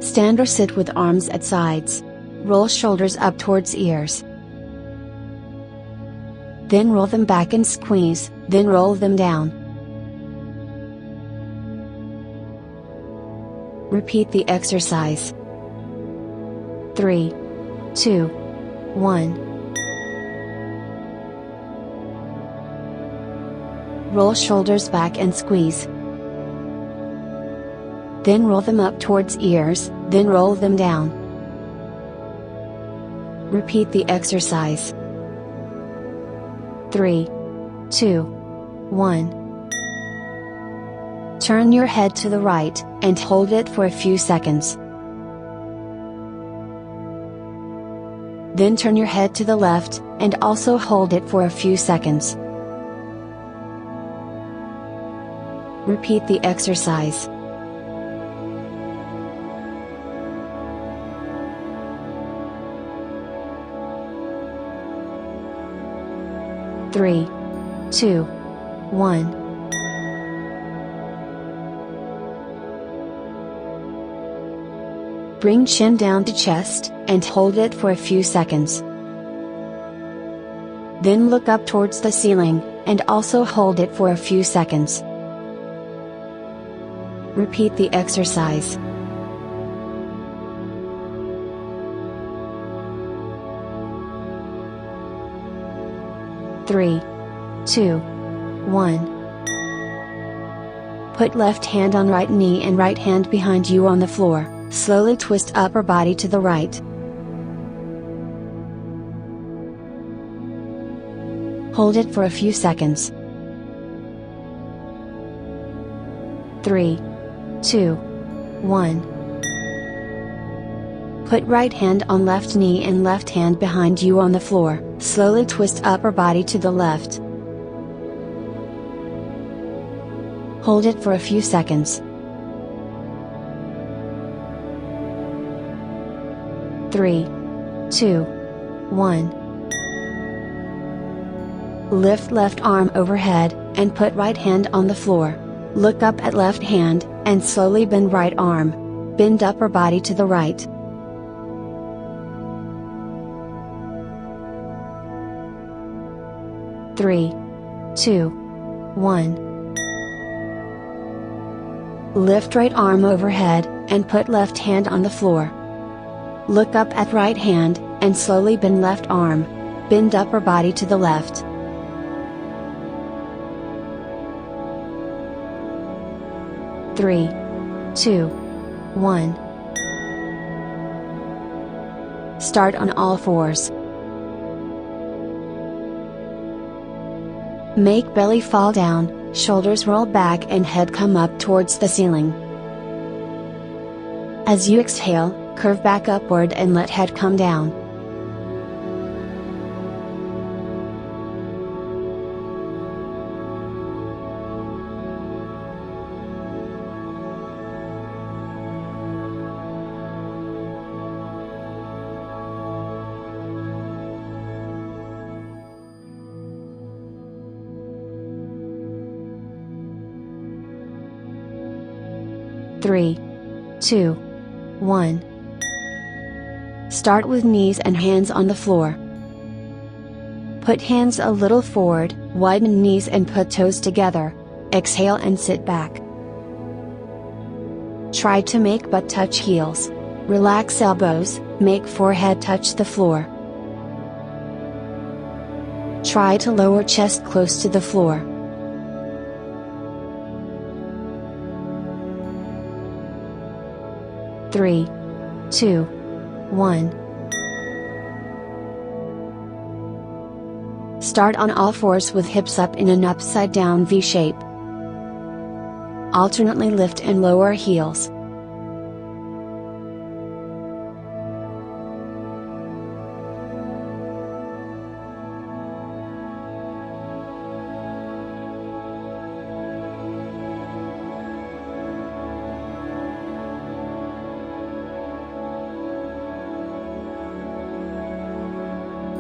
Stand or sit with arms at sides. Roll shoulders up towards ears. Then roll them back and squeeze, then roll them down. Repeat the exercise. 3, 2, 1. Roll shoulders back and squeeze. Then roll them up towards ears, then roll them down. Repeat the exercise. 3, 2, 1. Turn your head to the right, and hold it for a few seconds. Then turn your head to the left, and also hold it for a few seconds. Repeat the exercise. 3, 2, 1. Bring chin down to chest, and hold it for a few seconds. Then look up towards the ceiling, and also hold it for a few seconds. Repeat the exercise. 3, 2, 1. Put left hand on right knee and right hand behind you on the floor. Slowly twist upper body to the right. Hold it for a few seconds. 3, 2, 1. Put right hand on left knee and left hand behind you on the floor. Slowly twist upper body to the left. Hold it for a few seconds. 3, 2, 1. Lift left arm overhead, and put right hand on the floor. Look up at left hand, and slowly bend right arm. Bend upper body to the right. Three, 2, 1. Lift right arm overhead, and put left hand on the floor. Look up at right hand, and slowly bend left arm. Bend upper body to the left. Three, 2, 1. Start on all fours. Make belly fall down, shoulders roll back and head come up towards the ceiling. As you exhale, curve back upward and let head come down. Three, 2, 1. Start with knees and hands on the floor. Put hands a little forward, widen knees and put toes together. Exhale and sit back. Try to make butt touch heels. Relax elbows, make forehead touch the floor. Try to lower chest close to the floor. Three, 2, 1. Start on all fours with hips up in an upside down V shape. Alternately lift and lower heels.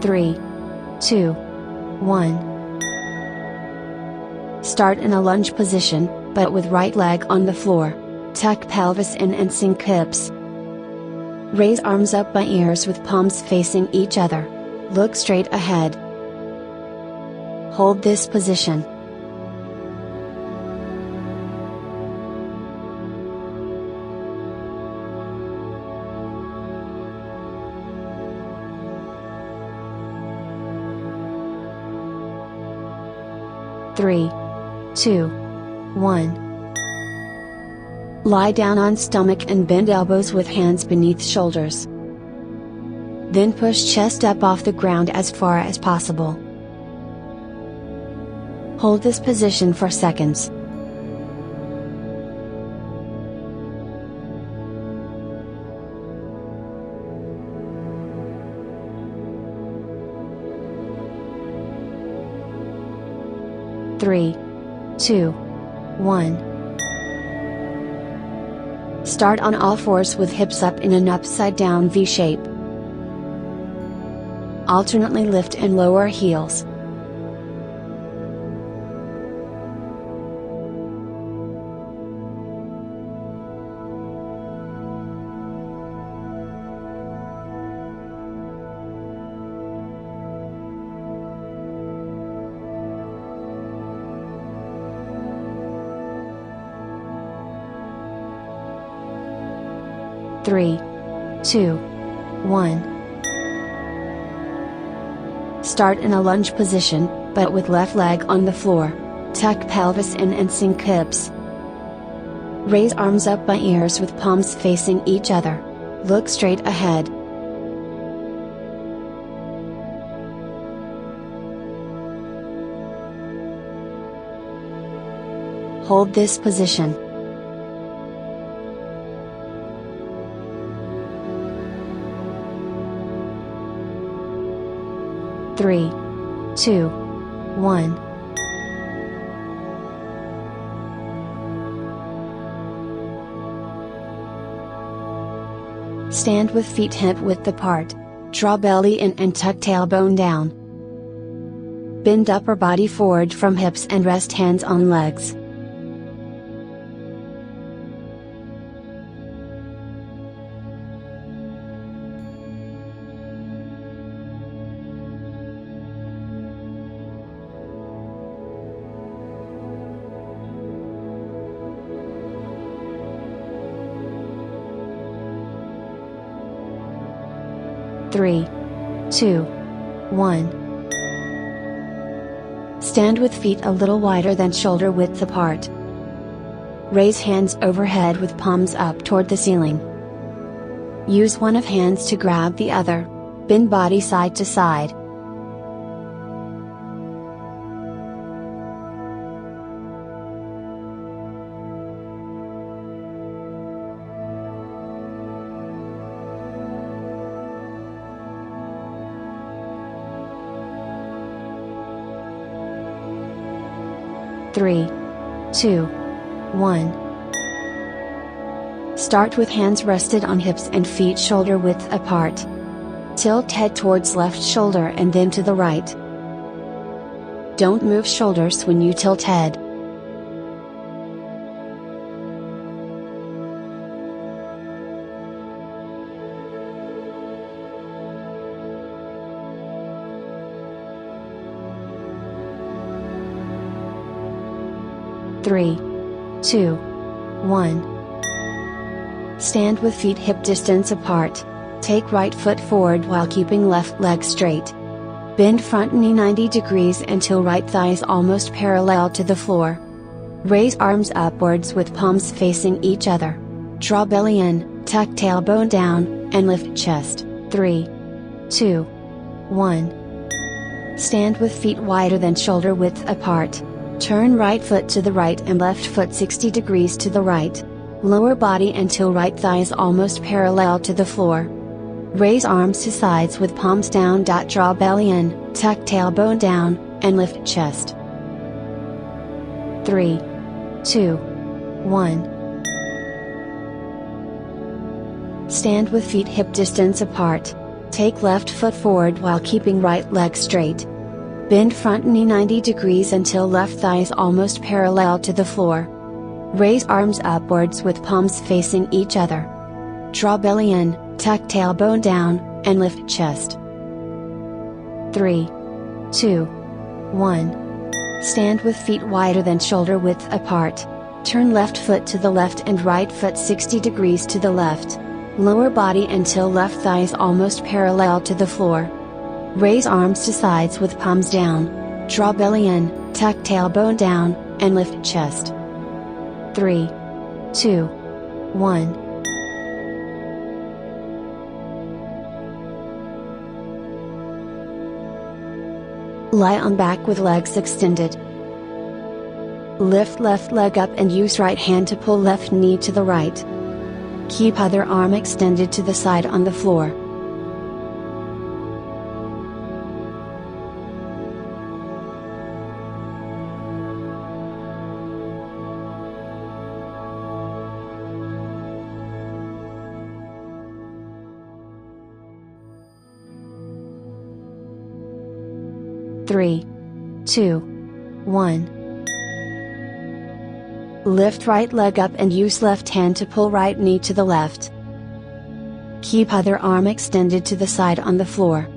Three, 2, 1. Start in a lunge position, but with right leg on the floor. Tuck pelvis in and sink hips. Raise arms up by ears with palms facing each other. Look straight ahead. Hold this position. Three, 2, 1. Lie down on stomach and bend elbows with hands beneath shoulders. Then push chest up off the ground as far as possible. Hold this position for seconds. Three, 2, 1. Start on all fours with hips up in an upside down V shape. Alternately lift and lower heels. Three, 2, 1. Start in a lunge position, but with left leg on the floor. Tuck pelvis in and sink hips. Raise arms up by ears with palms facing each other. Look straight ahead. Hold this position. Three, 2, 1. Stand with feet hip width apart. Draw belly in and tuck tailbone down. Bend upper body forward from hips and rest hands on legs. Three, 2, 1. Stand with feet a little wider than shoulder width apart. Raise hands overhead with palms up toward the ceiling. Use one of hands to grab the other. Bend body side to side. Three, 2, 1. Start with hands rested on hips and feet shoulder width apart. Tilt head towards left shoulder and then to the right. Don't move shoulders when you tilt head. Three, 2, 1. Stand with feet hip distance apart. Take right foot forward while keeping left leg straight. Bend front knee 90 degrees until right thigh is almost parallel to the floor. Raise arms upwards with palms facing each other. Draw belly in, tuck tailbone down, and lift chest. 3, 2, 1. Stand with feet wider than shoulder width apart. Turn right foot to the right and left foot 60 degrees to the right. Lower body until right thigh is almost parallel to the floor. Raise arms to sides with palms down. Draw belly in, tuck tailbone down, and lift chest. 3, 2, 1. Stand with feet hip distance apart. Take left foot forward while keeping right leg straight. Bend front knee 90 degrees until left thigh is almost parallel to the floor. Raise arms upwards with palms facing each other. Draw belly in, tuck tailbone down, and lift chest. 3, 2, 1. Stand with feet wider than shoulder width apart. Turn left foot to the left and right foot 60 degrees to the left. Lower body until left thigh is almost parallel to the floor. Raise arms to sides with palms down. Draw belly in, tuck tailbone down, and lift chest. 3, 2, 1. Lie on back with legs extended. Lift left leg up and use right hand to pull left knee to the right. Keep other arm extended to the side on the floor. Three, 2, 1. Lift right leg up and use left hand to pull right knee to the left. Keep other arm extended to the side on the floor.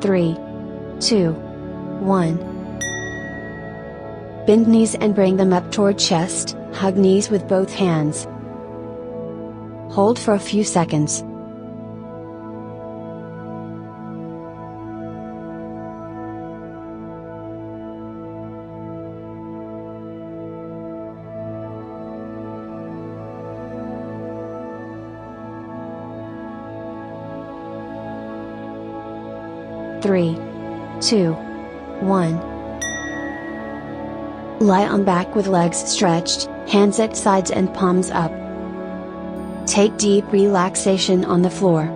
Three, 2, 1. Bend knees and bring them up toward chest, hug knees with both hands. Hold for a few seconds. Three, 2, 1. Lie on back with legs stretched, hands at sides and palms up. Take deep relaxation on the floor.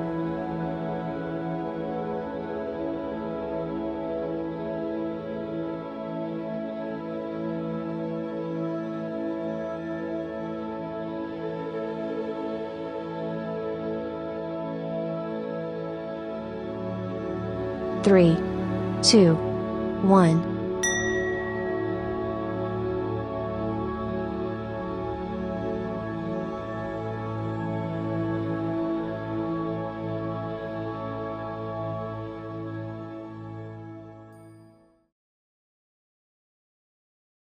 Three, 2, 1.